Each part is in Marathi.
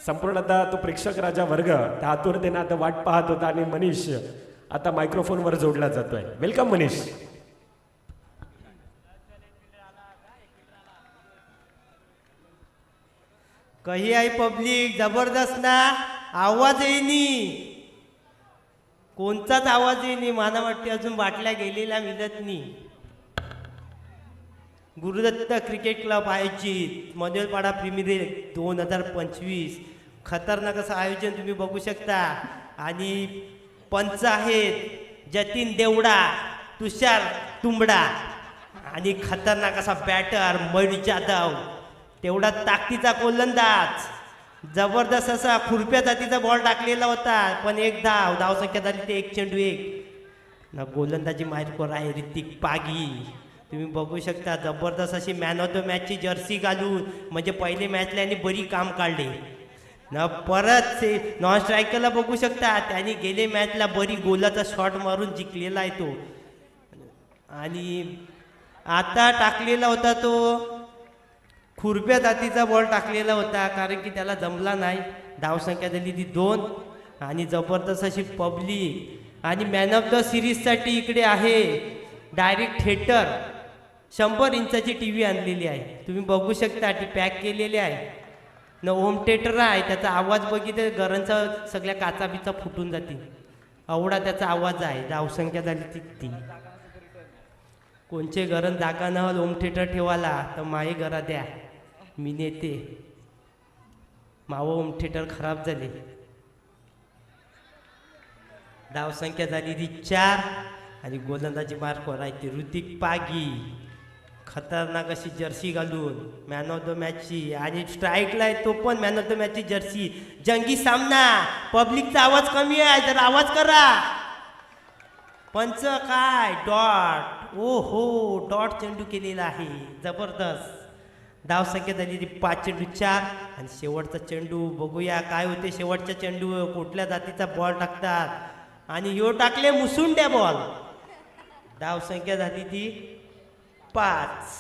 संपूर्ण आता तो प्रेक्षक राजा वर्ग त्या आतुरतेने आता वाट पाहत होता आणि मनीष आता मायक्रोफोनवर जोडला जातोय. वेलकम मनीष. कही आहे पब्लिक जबरदस्त ना. आवाज येईनी, कोणताच आवाज येईनी. मला वाटते अजून बाटल्या गेलेल्या मिळत नाही. गुरुदत्त क्रिकेट क्लब आयोजित मदेलपाडा प्रीमियर 2025 खतरनाक असं आयोजन तुम्ही बघू शकता. आणि पंच आहेत जतीन देवडा, तुषार तुंबडा आणि खतरनाक असा बॅटर मयूर जाधव. तेवढा ताकदीचा गोलंदाज, जबरदस्त असा खुरप्या जातीचा बॉल टाकलेला होता. पण एक धावसंख्या झाली ते 1 चेंडू 1 ना. गोलंदाजी मार्कवर आहे ऋतिक पागी. तुम्ही बघू शकता जबरदस्त अशी मॅन ऑफ द मॅचची जर्सी घालून, म्हणजे पहिले मॅचला यांनी बरी काम काढले ना. परत नॉन स्ट्रायकरला बघू शकता, त्यांनी गेले मॅचला बरी गोलाचा शॉट मारून जिंकलेला आहे तो. आणि आता टाकलेला होता तो खुरप्या जातीचा बॉल टाकलेला होता, कारण की त्याला जमला नाही. धावसंख्या झाली ती 2 आणि जबरदस्त अशी पब्लिक. आणि मॅन ऑफ द सिरीजसाठी इकडे आहे डायरेक्ट थिएटर. 100 इंचाची टी व्ही आणलेली आहे. तुम्ही बघू शकता ती पॅक केलेली आहे न. होम थिएटर आहे. त्याचा आवाज बघितलं घरांचा सगळ्या काचा बिचा फुटून जातील एवढा त्याचा आवाज आहे. धावसंख्या झाली ती. कोणचे घरं जागा न होम थिएटर ठेवायला तर माही घरा द्या, मी नेते. मावं होम थिएटर खराब झाले. धावसंख्या झाली ती 4 आणि गोलंदाजी मार्कवर आहे ती ऋतिक पागी. खतरनाक अशी जर्सी घालून मॅन ऑफ द मॅचची. आणि स्ट्राईकला आहे तो पण मॅन ऑफ द मॅचची जर्सी. जंगी सामना. पब्लिकचा आवाज कमी आहे, जर आवाज करा. पंच काय डॉट. ओ हो, डॉट चेंडू केलेला आहे. जबरदस्त. धावसंख्या झाली ती 5 चेंडू 4 आणि शेवटचा चेंडू बघूया काय होते. शेवटचा चेंडू कुठल्या जातीचा बॉल टाकतात आणि ह्यो टाकले मुसुंड्या बॉल. धावसंख्या झाली ती 5.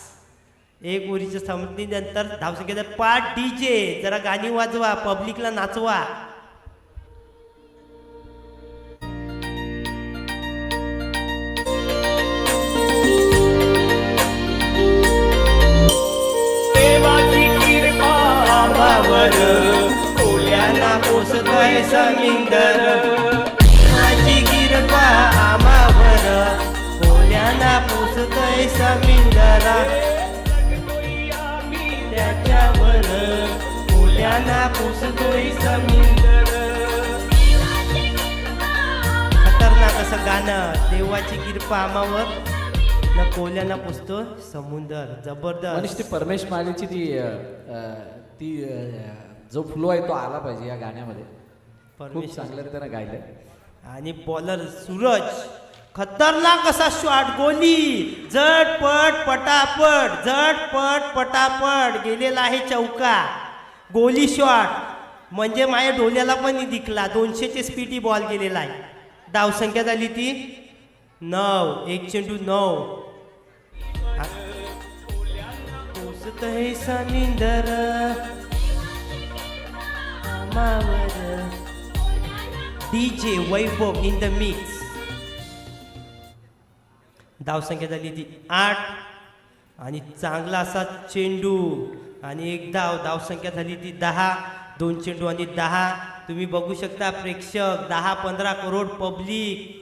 1 ओव्हरच्या संपत्तीनंतर धावसंख्या 5. DJ जरा गाणी वाजवा, पब्लिकला नाचवा. कोल्याना पोसतय समिंदर, माझी गिरपा आमावर. कोल्याना पोसतय समिंदर त्याच्यावर. कोल्याना पोसतोय समिंदर. खतरनाक असं गाणं. देवाची गिरपा आमावर न कोल्याना पोसतो समुंदर. जबरदस्त. मनीष ती परमेश मालीची ती जो फ्लो आहे तो आला पाहिजे या गाण्यामध्ये. खूप चांगल्या रीतीने गायलंय. आणि बॉलर सूरज खतरनाक असा शॉट. गोली झटपट पटापट, झटपट पटापट गेलेला आहे चौका. गोली शॉट म्हणजे माझ्या डोल्याला पण दिखला. 200चे स्पीडी बॉल गेलेला आहे. धावसंख्या झाली ती 9. 1 चेंडू 9. पोसतय समिंदर आमावर. DJ Vaibhav in the mix. धावसंख्या झाली ती 8 आणि चांगला असा चेंडू आणि 1 धाव. धावसंख्या झाली ती 10. 2 चेंडू आणि 10. तुम्ही बघू शकता प्रेक्षक 10-15 करोड पब्लिक.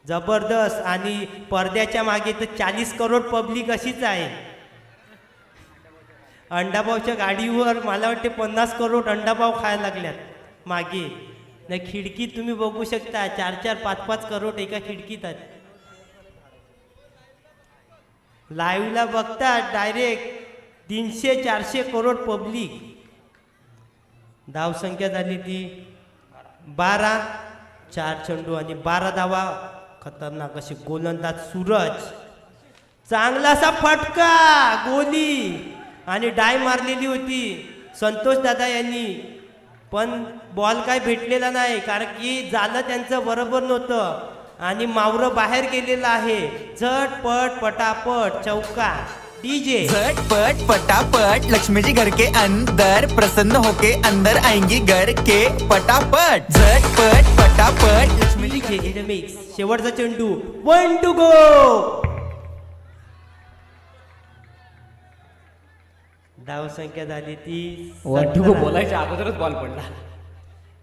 जबरदस्त. आणि पडद्याच्या मागे तर 40 करोड पब्लिक अशीच आहे. अंडाभावच्या गाडीवर मला वाटते 50 करोड अंडाभाव खायला लागल्यात मागे. नाही खिडकीत तुम्ही बघू शकता 4-4, 5-5 करोड एका खिडकीत आहेत. लाईव्हला बघता डायरेक्ट 300-400 करोड पब्लिक. धावसंख्या झाली ती 12. 4 चेंडू आणि 12 धावा. खतरनाक अशी गोलंदाज सूरज. चांगलासा फटका गोली आणि डाय मारलेली होती संतोष दादा यांनी, पण बॉल काय भेटलेला नाही कारण की झालं त्यांचं बरोबर नव्हतं आणि मावरं बाहेर गेलेलं आहे. झटपट पटापट चौका. डीजे झटपट पटापट लक्ष्मी जी घर के अंदर प्रसन्न होके अंदर आएंगी घर के पटापट झटपट पटापट Lakshmi ji DJ in mix. शेवटचा चेंडू 1 to go. धाव संख्या झाली ती 17. बोलायच्या अगोदरच बॉल पडला.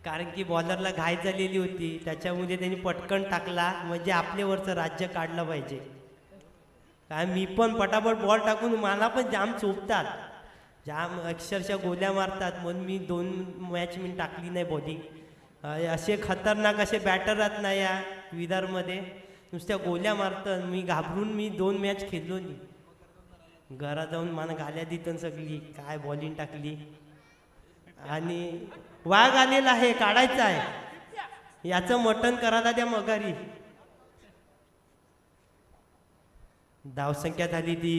कारण की बॉलरला घाई झालेली होती, त्याच्यामुळे त्यांनी पटकन टाकला, म्हणजे आपल्यावरचं राज्य काढलं पाहिजे. काय मी पण पटापट बॉल टाकून मला पण जाम चोपतात, जाम अक्षरशः गोल्या मारतात, म्हणून मी 2 मॅच मी टाकली नाही बॉलिंग. असे खतरनाक असे बॅटर आहेत ना या विदर्भमध्ये, नुसत्या गोल्या मारतात. मी घाबरून 2 मॅच खेळलो नाही. घरात जाऊन मला गाल्या देतं सगळी, काय बॉलिंग टाकली. आणि वाघ आलेला आहे, काढायचा आहे, याचं मटण करायला द्या मगारी. धावसंख्या झाली ती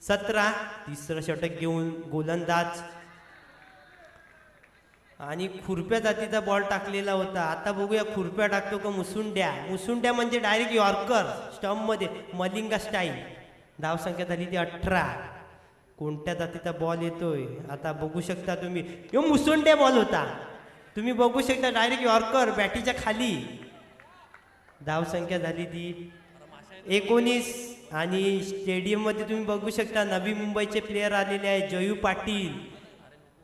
17. तिसरं षटक घेऊन गोलंदाज आणि खुरप्या जातीचा बॉल टाकलेला होता. आता बघूया खुरप्या टाकतो का मुसुंड्या. मुसुंड्या म्हणजे डायरेक्ट यॉर्कर स्टंपमध्ये मलिंगा स्टाईल. धावसंख्या झाली ती 18. कोणत्या जातीचा बॉल येतोय आता बघू शकता तुम्ही. यो मुसुंड्या बॉल होता, तुम्ही बघू शकता, डायरेक्ट यॉर्कर बॅटीच्या खाली. धावसंख्या झाली ती 19. आणि स्टेडियममध्ये तुम्ही बघू शकता नवी मुंबईचे प्लेयर आलेले आहेत. जयू पाटील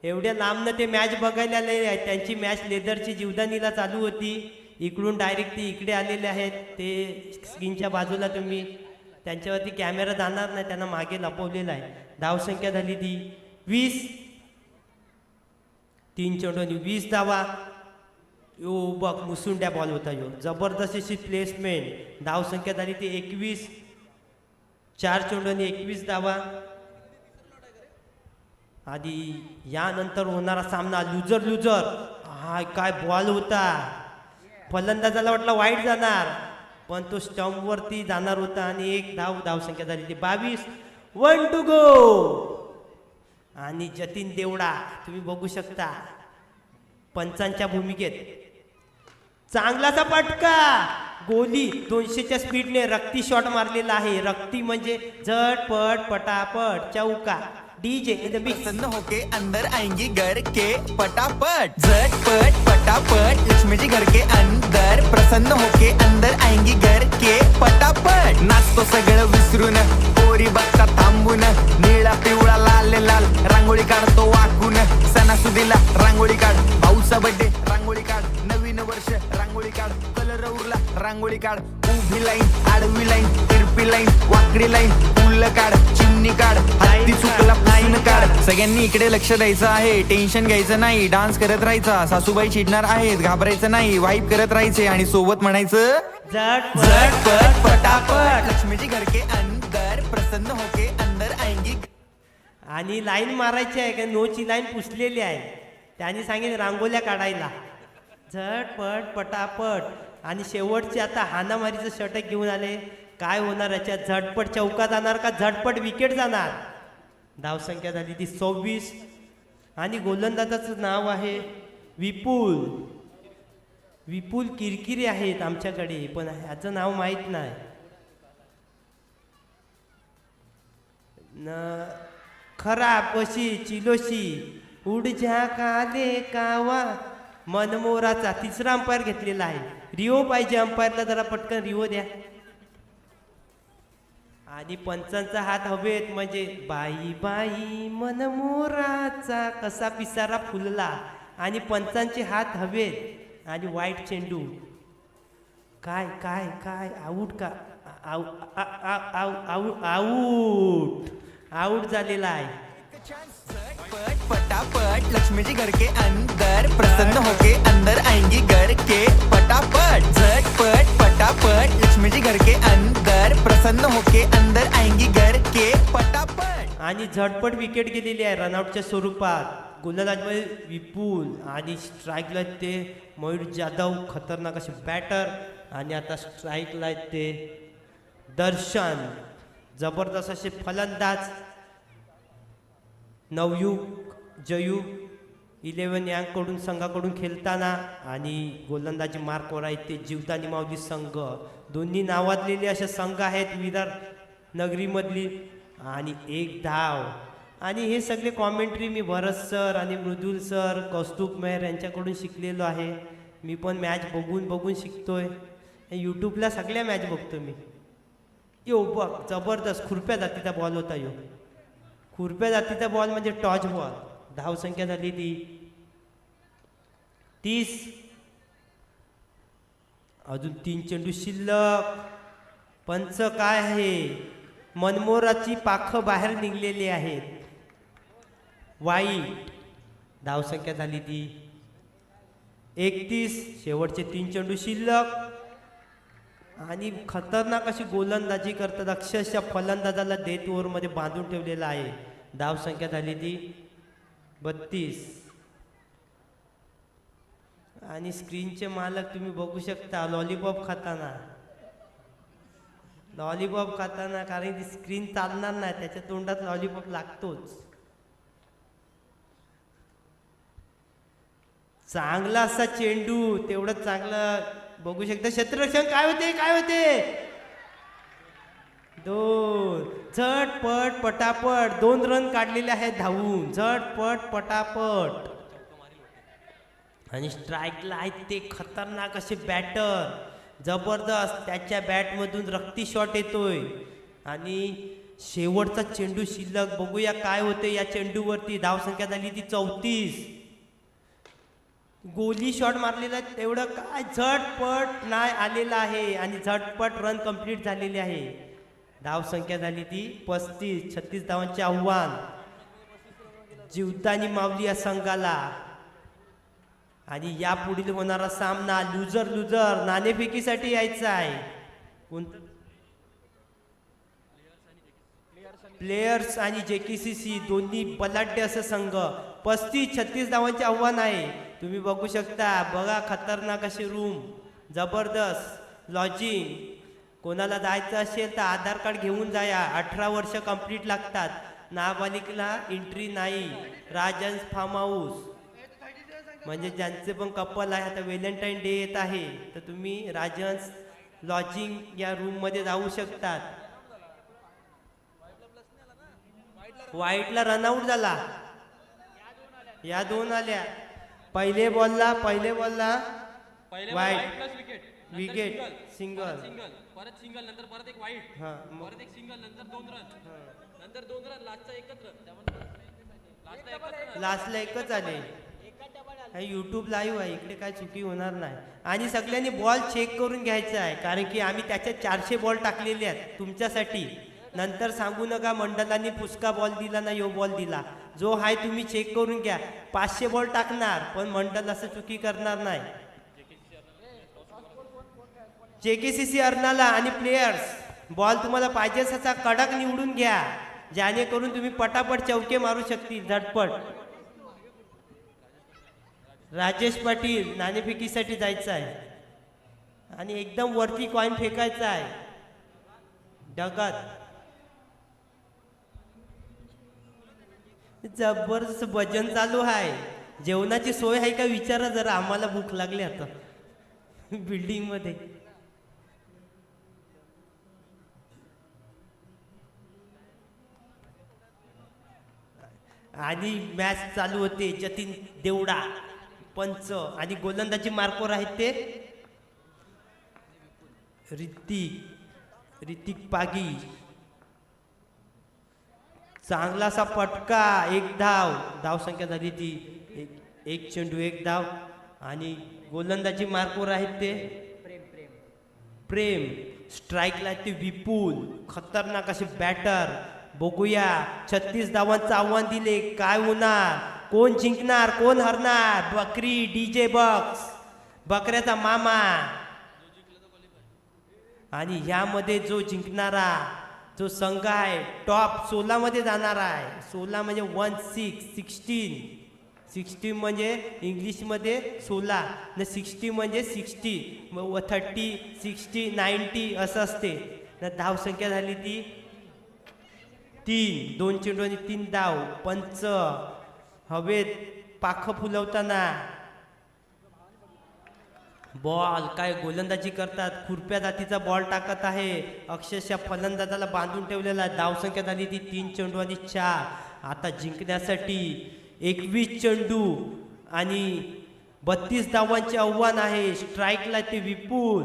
एवढ्या लांबनं ते मॅच बघायला आलेले आहेत. त्यांची मॅच लेदरची जीवदानीला चालू होती, इकडून डायरेक्ट ती इकडे आलेले आहेत. ते स्क्रीनच्या बाजूला तुम्ही त्यांच्यावरती कॅमेरा जाणार नाही, त्यांना मागे लपवलेला आहे. धावसंख्या झाली ती 20. 3 चेंडूंनी 20 धावा. यो बघ मुसुंड्या बॉल होता, यो जबरदस्त अशी प्लेसमेंट. धावसंख्या झाली ती 21. 4 चेंडूंनी 21 धावा. आधी यानंतर होणारा सामना लुजर. हा काय बॉल होता, फलंदाजाला वाटला वाईट जाणार, पण तो स्टंपवरती जाणार होता. आणि 1 धावसंख्या झाली ती 22. 1 to go. आणि जतीन देवडा तुम्ही बघू शकता पंचांच्या भूमिकेत, चांगलाचा पटका, गोली 200च्या स्पीडने रक्ती शॉट मारलेला आहे. रक्ती म्हणजे झटपट पटापट चौका. डीजे प्रसन्न होके अंदर आएंगी घर के पटापट झटपट पटापट लक्ष्मी जी घर के अंदर प्रसन्न होके अंदर आएंगी घर के पटापट. नाचतो सगळं विसरून पोरी बघता थांबून, निळा पिवळा लाल लाल रांगोळी काढतो वाकून. सणासुदीला रांगोळी काढ, भाऊचा बर्थडे रांगोळी काढ, नवीन वर्ष रांगोळी काढ, कलर उरला रांगोळी काढ. उभी लाईन, आडवी लाईन, तिरपी लाईन, वाकडी लाईन, फुल काढ, चिमणी काढ, हत्ती चुकला लाईन काढ. सगळ्यांनी इकडे लक्ष द्यायचं आहे, टेन्शन घ्यायचं नाही, डान्स करत राहायचा. सासूबाई चिडणार आहेत, घाबरायचं नाही, वाईप करत राहायचे आणि सोबत म्हणायचं झटपट पटापट लक्ष्मी जी घर के अंदर प्रसन्न होके अंदर आएंगी. आणि लाईन मारायची आहे का, नोची लाईन पुसलेली आहे. त्यांनी सांगितलं रांगोल्या काढायला. झटपट पटापट. आणि शेवटचे आता हानामारीचं षटक घेऊन आले. काय होणार याच्यात, झटपट चौका जाणार का झटपट विकेट जाणार. धावसंख्या झाली ती 26. आणि गोलंदाजाचं नाव आहे विपुल. विपुल किरकिरे आहेत आमच्याकडे, पण ह्याचं नाव माहीत नाही. खराब अशी चिलोशी उडझ्या काले कावा मनमोराचा. तिसरा अंपायर घेतलेला आहे. रिओ पाहिजे अंपायरला, जरा पटकन रिओ द्या. आणि पंचांचा हात हवेत, म्हणजे बाई बाई मनमोराचा कसा पिसारा फुलला. आणि पंचांचे हात हवेत. आणि वाईट चेंडू. काय काय काय आऊट का, आऊट आऊट झालेला आहे. झटपट पटापट लक्ष्मी जी घर के अंदर प्रसन्न होके अंदर आएंगी घर के पटापट झटपट पटापट लक्ष्मी जी घर के अंदर प्रसन्न होके अंदर आएंगी घर के पटापट. आणि झटपट विकेट गेलेली आहे रनआउटच्या स्वरूपात. गोलंदाजमध्ये विपुल आणि स्ट्राईकला आहेत ते मयूर जाधव, खतरनाक असे बॅटर. आणि आता स्ट्राईकला आहेत ते दर्शन, जबरदस्त असे फलंदाज. नवयुग जयू 11 यांकडून संघाकडून खेळताना. आणि गोलंदाजी मार्कवर आहेत ते जीवदानी माऊली संघ. दोन्ही नावाजलेले असे संघ आहेत विरार नगरीमधली. आणि 1 धाव. आणि हे सगळे कॉमेंट्री मी भरत सर आणि मृदुल सर, कौस्तुभ मेहर यांच्याकडून शिकलेलो आहे. मी पण मॅच बघून बघून शिकतोय. यूट्यूबला सगळ्या मॅच बघतो मी. यो बघ जबरदस्त खुरप्या जातीचा बॉल होता यो. खुरप्या जातीचा बॉल म्हणजे टॉच बॉल. धावसंख्या झाली ती 30. अजून 3 चेंडू शिल्लक. पंच काय आहे, मनमोराची पाखं बाहेर निघलेली आहेत. वाईट. धावसंख्या झाली ती 31. शेवटचे 3 चेंडू शिल्लक. आणि खतरनाक अशी गोलंदाजी करतात, अक्षरशः फलंदाजाला डेथ ओव्हरमध्ये बांधून ठेवलेला आहे. धावसंख्या झाली ती 32. आणि स्क्रीनचे मालक तुम्ही बघू शकता लॉलीपॉप खाताना. लॉलीपॉप खाताना, कारण ती स्क्रीन चालणार नाही, त्याच्या तोंडात लॉलीपॉप लागतोच. चांगला असा चेंडू, तेवढं चांगलं बघू शकता. क्षेत्ररक्षण काय होते, काय होते. 2 झटपट पटापट 2 रन काढलेले आहेत धावून. झटपट पटापट. आणि स्ट्राईकला आहेत ते खतरनाक असे बॅटर. जबरदस्त. त्याच्या बॅटमधून रक्ती शॉट येतोय. आणि शेवटचा चेंडू शिल्लक. बघूया काय होते या चेंडूवरती. धावसंख्या झाली ती 34. गोली शॉट मारलेला तेवढं काय झटपट नाही आलेला आहे. आणि झटपट रन कंप्लीट झालेले आहे. धावसंख्या झाली ती 35. 36 धावांचे आव्हान जीवदानी मावली या संघाला. आणि यापुढील होणारा सामना लुजर लुजर नाणेफेकीसाठी यायचा आहे. प्लेयर्स आणि JKCC दोन्ही बलाढ्य असं संघ. 35-36 धावांचे आव्हान आहे. तुम्ही बघू शकता. बघा खतरनाक असे रूम. जबरदस्त लॉजिंग. कोणाला जायचं असेल तर आधार कार्ड घेऊन जाया. 18 वर्ष कंप्लीट लागतात. नाबालिकेला एंट्री नाही. राजन्स फार्म हाऊस म्हणजे ज्यांचे पण कपल आहे. आता व्हॅलेंटाईन डे येत आहे तर तुम्ही राजन्स लॉजिंग या रूममध्ये जाऊ शकतात. वाईटला रनआउट झाला. या 2 आल्या. पहिले बॉलला वाईट विकेट सिंगल परत सिंगल नंतर परत एक वाईट परत एक सिंगल नंतर 2 रन नंतर 2 रन लास्टचा एकच रन लास्टला एकच आले. यूट्यूब लाईव्ह आहे, इकडे काय चुकी होणार नाही. आणि सगळ्यांनी बॉल चेक करून घ्यायचा आहे, कारण की आम्ही त्याच्यात 400 बॉल टाकलेले आहेत तुमच्यासाठी. नंतर सांगू नका मंडळांनी पुसका बॉल दिला ना यो बॉल दिला. जो आहे तुम्ही चेक करून घ्या. 500 बॉल टाकणार पण मंडळ असं चुकी करणार नाही. JKCC अर्नाला आणि प्लेयर्स बॉल तुम्हाला पाहिजे असा कडक निवडून घ्या, जेणेकरून तुम्ही पटापट चौके मारू शकतील झटपट. राजेश पाटील नाणेफेकीसाठी जायचं आहे आणि एकदम वरती कॉइन फेकायचा आहे डगात. जबरदस्त भजन चालू आहे. जेवणाची सोय आहे का विचारा जरा, आम्हाला भूक लागली आता बिल्डिंग मध्ये. आणि मॅच चालू होते. जतीन देवडा पंच आणि गोलंदाजी मार्कवर आहेत ते ऋतिक पागी. चांगलासा फटका, 1 धाव. धावसंख्या झाली ती 1 चेंडू 1 धाव. आणि गोलंदाजी मार्कवर आहेत ते प्रेम. स्ट्राईकला ते विपुल. खतरनाक असे बॅटर. बघूया 36 धावांचं आव्हान दिले. काय होणार, कोण जिंकणार, कोण हरणार. बकरी DJ बॉक्स, बकऱ्याचा मामा. आणि ह्यामध्ये जो जिंकणारा जो संघ आहे टॉप 16 मध्ये जाणार आहे. 16 म्हणजे 16 म्हणजे इंग्लिशमध्ये 16 न 60 म्हणजे 60 30 60 90 असं असते. धावसंख्या झाली ती 3. 2 चेंडू आणि 3 धाव. पंच हवेत पाखं फुलवताना बॉल काय गोलंदाजी करतात, खुरप्या जातीचा बॉल टाकत आहे, अक्षरशः फलंदाजाला बांधून ठेवलेला. धावसंख्या झाली ती 3 चेंडू आणि 4. आता जिंकण्यासाठी 21 चेंडू आणि 32 धावांचे आव्हान आहे. स्ट्राईकला ते विपुल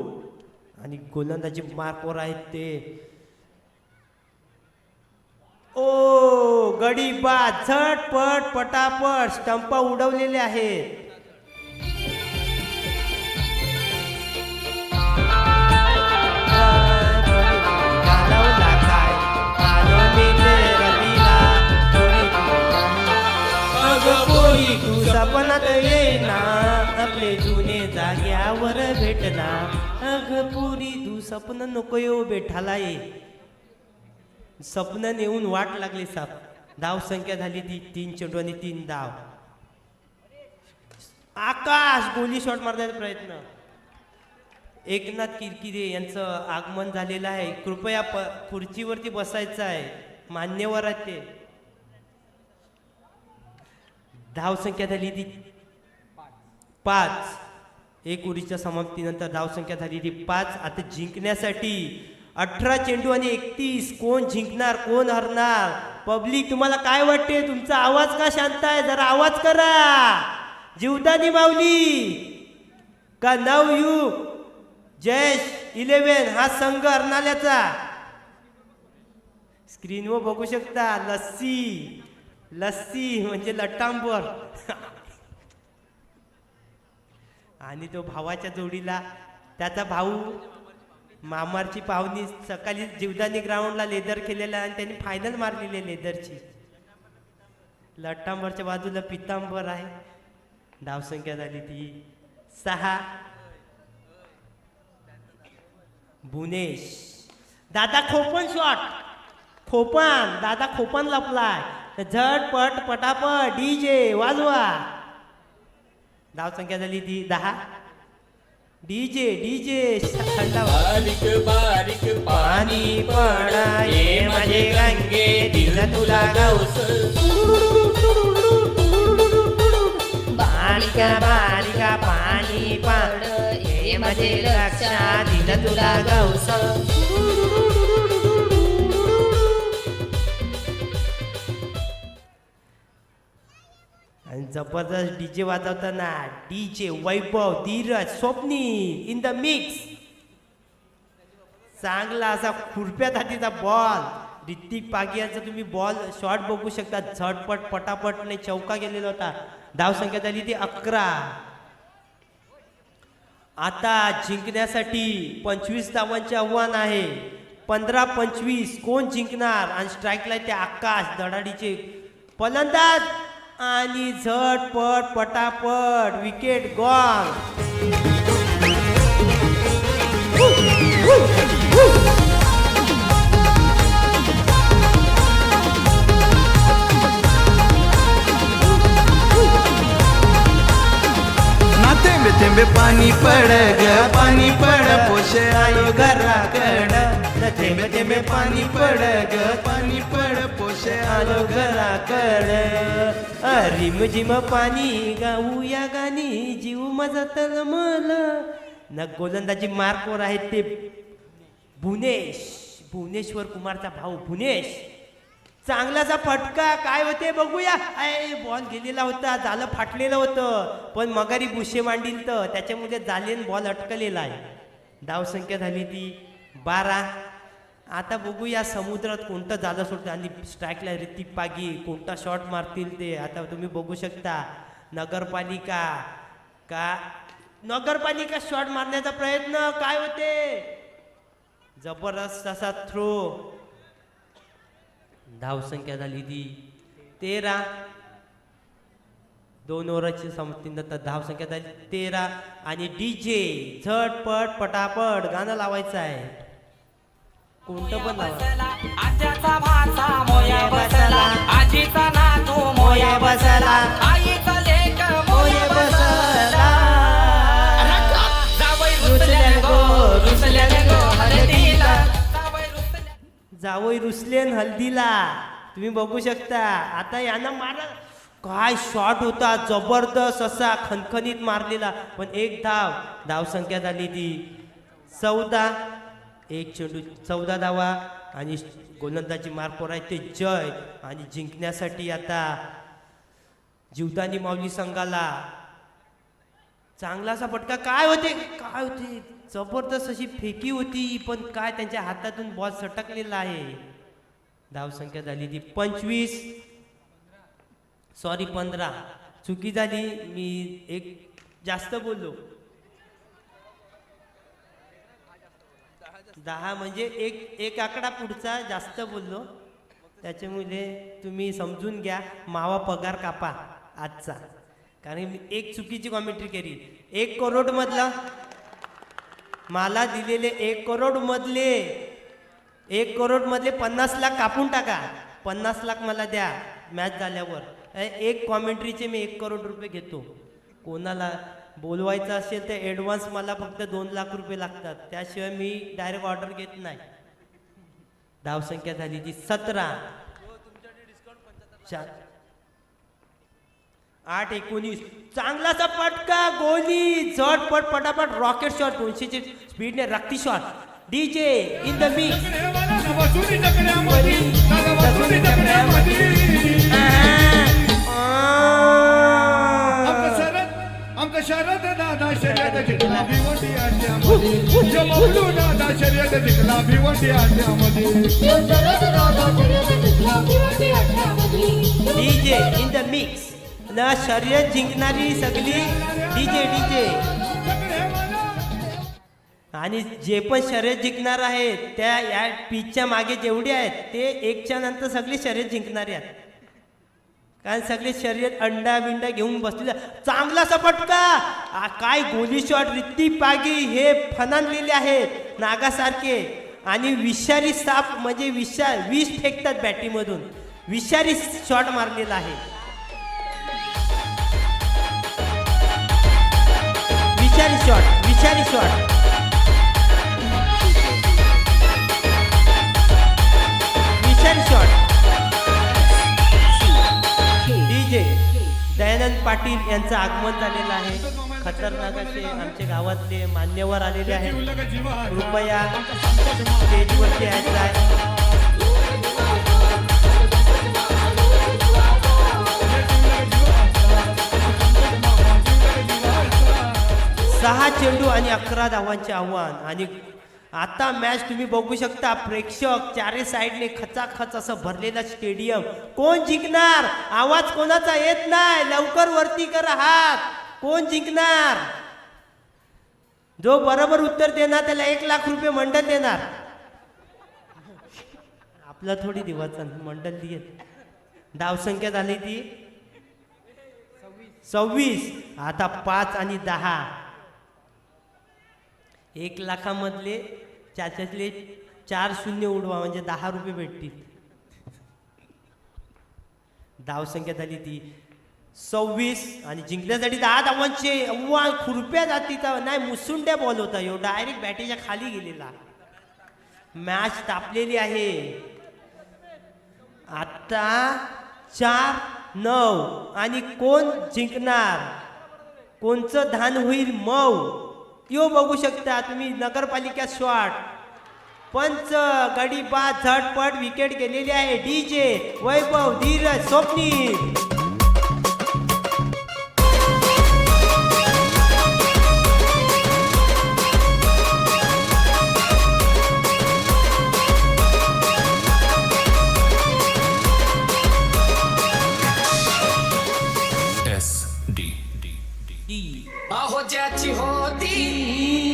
आणि गोलंदाजी मार्कवर आहेत ते. ओ गडी बाद, झटपट पटापट स्टंपा उडवलेले आहेत. तू सपनात येईना, आपले जुने जाग्यावर भेटना. अग पुरी तू स्वप्न नको येऊ बेठाला ये. स्वप्न नेऊन वाट लागली साप. धाव संख्या झाली ती 3 चेंडू आणि 3 धाव. आकाश गोली शॉट मारण्याचा प्रयत्न. एकनाथ किरकिरे यांचं आगमन झालेलं आहे. कृपया खुर्चीवरती बसायचं आहे, मान्यवर आहेत ते. धाव संख्या झाली ती 5. 1 ओव्हरच्या समाप्तीनंतर धाव संख्या झाली ती 5. आता जिंकण्यासाठी 18 चेंडू आणि 31. कोण जिंकणार, कोण हरणार? पब्लिक तुम्हाला काय वाटते? तुमचा आवाज का शांत आहे? जरा आवाज करा. जीवदानी माऊली का नवयुग जयेश 11 हा संघ हरणाल्याचा. स्क्रीनवर बघू शकता. लस्सी लस्सी म्हणजे लट्टांबर. आणि तो भावाच्या जोडीला त्याचा भाऊ मामारची पाहुणी सकाळी जीवदानी ग्राउंडला लेदर केलेला आणि त्यांनी फायनल मारलेली लेदरची. लट्टांबरच्या बाजूला पितांबर आहे. धावसंख्या झाली ती 6. भुवनेश दादा खोपन शॉट. खोपन दादा खोपन लपलाय. झटपट पटापट डीजे वाजवा. धाव संख्या झाली ती 10. डीजे डीजे बारीक बारीक पाणी पडा ये माझे गंगे दिल तुला गौस. बारिका बारिका पाणी पड ये माझे लक्षा दिल तुला गौस. आणि जबरदस्त डीजे वाजवताना DJ Vaibhav Dhiraj Swapni in the mix. चांगला असा खुरप्या हातीचा बॉल. ऋतिक पागियाचा तुम्ही बॉल शॉट बघू शकता. झटपट पटापटने चौका गेलेला होता. धाव संख्या झाली ती 11. आता जिंकण्यासाठी 25 धावांचे आव्हान आहे. 15-25 कोण जिंकणार? आणि स्ट्राईकला ते आकाश धडाडीचे फलंदाज आणि झटपट पटापट विकेट गॉल. ना थेंबे थेंबे पाणी पड ग पाणी पड पोषे आयो घराकड. न थेंबे थेंबे पाणी पड ग पाणी पड पोषे आलो घराकड. रिम झिम पाणी गाऊया गाणी जीव माझा तळमळ. न गोलंदाजी मार्कवर आहेत ते भुवनेश्वर कुमारचा भाऊ भुवनेश. चांगलाचा फटका काय होते बघूया. बॉल गेलेला होता, झालं फाटलेलं होतं, पण मगारी बुशे मांडील तर त्याच्यामध्ये झालेन बॉल अटकलेला आहे. धाव संख्या झाली ती 12. आता बघूया समुद्रात कोणतं झालं सोडतं आणि स्ट्राईकला ऋतिक पागी कोणता शॉट मारतील ते आता तुम्ही बघू शकता. नगरपालिका शॉट मारण्याचा प्रयत्न काय होते. जबरदस्त असा थ्रो. धाव संख्या झाली ती 13. 2 ओव्हरची समाप्तीनंतर धाव संख्या झाली 13. आणि डीजे झटपट पटापट गाणं लावायचं आहे. कोणतं पण लावा. आज्याचा भाचा मोया बसला, आजीचा नातू मोया बसला, आईचा लेक मोया बसला. जावई रुसल्या गो हळदीला, जावई रुसलेन हल्दीला. तुम्ही बघू शकता. आता यांना मारा काय शॉट होता जबरदस्त असा खणखणीत मारलेला, पण एक धावसंख्या झाली ती 14. एक चेंडू 14 धावा आणि गोलंदाजी मार्कवर आहे ते जय. आणि जिंकण्यासाठी आता जीवदानी माऊली संघाला चांगलासा फटका. काय होते जबरदस्त अशी फेकी होती, पण काय त्यांच्या हातातून बॉल सटकलेला आहे. धावसंख्या झाली ती 15. चुकी झाली, मी एक जास्त बोललो. 10 म्हणजे एक आकडा पुढचा जास्त बोललो, त्याच्यामुळे तुम्ही समजून घ्या. मावा पगार कापा आजचा, कारण मी एक चुकीची कॉमेंट्री केली. 1 करोड मधला मला दिलेले 1 करोड मधले 50 लाख कापून टाका. 50 लाख मला द्या मॅच झाल्यावर. एक कॉमेंट्रीचे मी 1 करोड रुपये घेतो. कोणाला बोलवायचं असेल तर ॲडव्हान्स मला फक्त 2 लाख रुपये लागतात, त्याशिवाय मी डायरेक्ट ऑर्डर घेत नाही. धावसंख्या झाली ती 17. 8-19. चांगलाचा पटका, गोली झटपट पटापट रॉकेट शॉट 200ची स्पीडने रक्ती shot. DJ in the mix. आमचा शरद दादा शर्यत जिंकला भिवंडी अड्ड्यामध्ये. जमवलो दादा शर्यत जिंकला भिवंडी अड्ड्यामध्ये. DJ in the mix. ना शर्यत जिंकणारी सगळी डीजे. आणि जे पण शर्यत जिंकणार आहेत त्या या पिचच्या मागे जेवढे आहेत ते एकच्या नंतर सगळे शर्यत जिंकणारे आहेत, कारण सगळे शर्यत अंडा बिंडा घेऊन बसलेला. चांगलासा फटका. काय गोली शॉट. रित्ती पागी हे फनानलेले आहेत नागासारखे, आणि विषारी साप म्हणजे विष फेकतात बॅटीमधून. विषारी शॉट मारलेला आहे. विषारी शॉट. डीजे दयानंद पाटील यांचं आगमन झालेलं आहे. खतरनाक असे आमच्या गावातले मान्यवर आलेले आहेत. कृपया स्टेजवरती यायचं आहे. 6 चेंडू आणि 11 धावांचे आव्हान. आणि आता मॅच तुम्ही बघू शकता, प्रेक्षक चारी साईडने खचाखच असं भरलेला स्टेडियम. कोण जिंकणार? आवाज कोणाचा येत नाही, लवकर वरती करा हात. कोण जिंकणार? जो बरोबर उत्तर देणार त्याला 1 लाख रुपये मंडळ देणार. आपला थोडी दिवाचा मंडळ दिये. धावसंख्या झाली ती 26. आता 5 आणि 10. 1 लाखामधले त्याच्यातले 4 शून्य उडवा म्हणजे 10 रुपये भेटतील. धावसंख्या झाली ती 26 आणि जिंकण्यासाठी 10 धावांचे आव्हान. खुरप्या जातीचा नाही, मुसुंड्या बॉल होता यो, डायरेक्ट बॅटीच्या खाली गेलेला. मॅच तापलेली आहे. आता 4-9 आणि कोण जिंकणार? कोणचं धान होईल मऊ यो बघू शकता तुम्ही. नगरपालिका शॉट. पंच गडी बाद झटपट विकेट गेलेली आहे. डीजे वैभव, धीरज, स्वप्नील. अहो ज्याची होती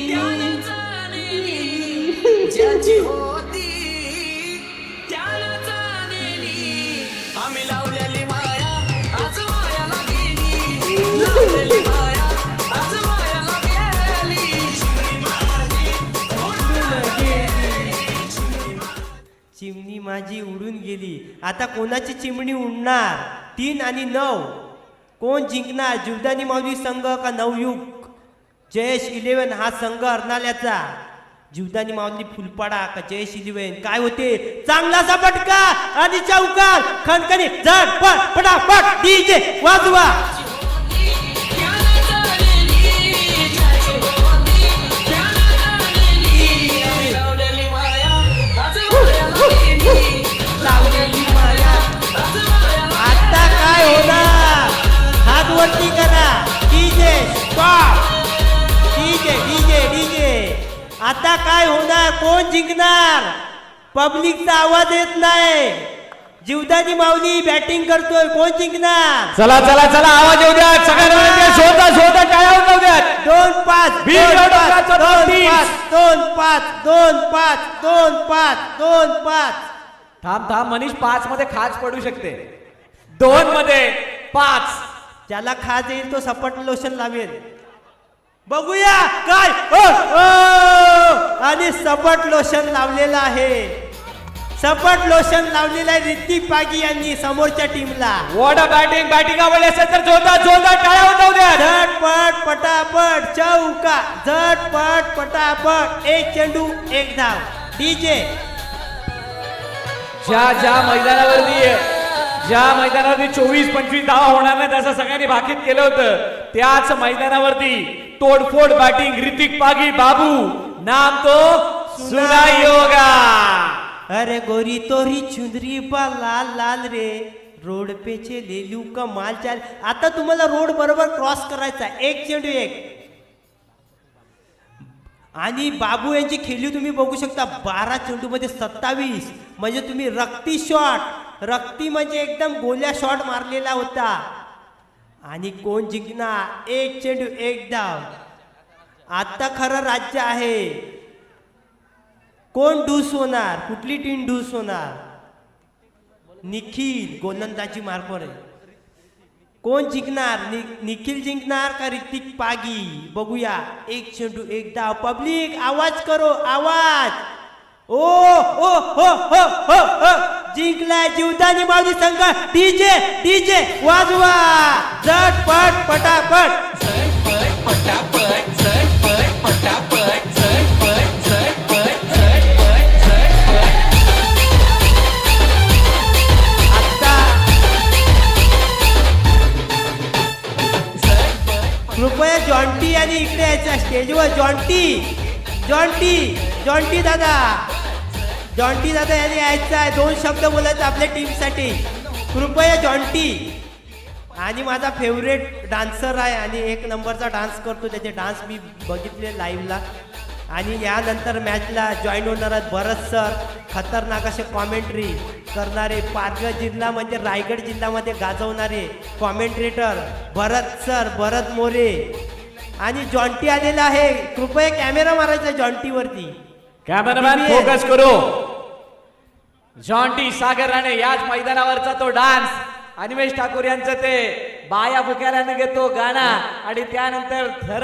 त्यानं चालेली, ज्याची होती त्यानं चालेली. आम्ही लावलेली माया आज मायाला गेली, लावलेली माया आज मायाला गेली. चिमणी माझी उडून गेली. आता कोणाची चिमणी उडणार? 3 आणि 9 कोण जिंकणार? जीवदानी माऊली संघ का नवयुग? जयेश 11 हा संघ अर्नाल्याचा. जीवदानी माऊली फुलपाडा का जय शिलीवेन काय होते चांगलासा फटका आणि चौकार खणखणी झट पट पटापट डीजे वाजवा. आता काय होणार हात वरती करा DJ stop DJ DJ DJ. आता काय होणार कोण जिंकणार पब्लिकचा आवाज येत नाही. जीवदानी माऊली बॅटिंग करतोय कोण जिंकणार. चला चला चला आवाज येऊ द्या सगळ्यांना शोधा शोधा टाळ्या वाजवू द्या. 2-5 2-5 2-5 2-5 2-5 2-5. थांब थांब मनीष 5 मध्ये खाच पडू शकते 2 मध्ये 5. ज्याला खाज येईल तो सपाट लोशन लावेल. बघूया काय ओ, ओ, आणि सपाट लोशन लावलेलं आहे. सपाट लोशन लावलेलं आहे ऋतिक पागी यांनी समोरच्या टीमला. वॉट अ बॅटिंग बॅटिंग आवडली असेल तर जोरदार जोरदार टाळ्या वाजवू द्या. झटपट पटापट चौका झटपट पटापट एक चेंडू एक धाव डीजे. ज्या मैदानावरती 24-25 धावा होणार नाही त्याचं सगळ्यांनी भाकीत केलं होतं त्याच मैदानावरती तोडफोड बॅटिंग ऋतिक पागी बाबू नाम तो सुनायोगा. अरे गोरी तोरी चुंदरी बा लाल लाल रे रोड पे चले लू का माल चाल. आता तुम्हाला रोड बरोबर क्रॉस करायचा एक चेंडू एक. आणि बाबू यांची खेळी तुम्ही बघू शकता 12 चेंडू मध्ये 27 म्हणजे तुम्ही रक्ती शॉट रक्ती म्हणजे एकदम गोल्या शॉट मारलेला होता. आणि कोण जिंकणार एक चेंडू एक धाव. आता खरं राज्य आहे कोण डूस होणार कुठली टीम डूस होणार. निखिल गोलंदाजी मार्फत आहे. कोण जिंकणार निखिल जिंकणार का ऋतिक पागी बघूया. एक चेंडू एक धाव. पब्लिक आवाज करो आवाज. ओ हो हो हो हो हो जिंकलाय जीवदानी माऊली संघ. डीजे डीजे वाजवा झटपट पटापट. कृपया जॉन्टी आणि इकडे यायचा स्टेजवर. जॉन्टी दादा यांनी यायचं आहे 2 शब्द बोलायचं आपल्या टीमसाठी. कृपया जॉन्टी. आणि माझा फेवरेट डान्सर आहे आणि 1 नंबरचा डान्स करतो त्याचे डान्स मी बघितले लाईव्हला. आणि यानंतर मॅचला जॉईन होणार आहेत भरत सर खतरनाक असे कॉमेंट्री करणारे. पालघर जिल्हा म्हणजे रायगड जिल्ह्यामध्ये गाजवणारे कॉमेंट्रेटर भरत मोरे. आणि जॉन्टी आलेला आहे. कृपया कॅमेरा मारायचा जॉन्टीवरती. कॅमेरामॅन फोकस करो. जॉन्टी सागर राणे याच मैदानावरचा तो डान्स अनिमेश ठाकूर यांचं ते बाया फुक्याला घेतो गाणं आणि त्यानंतर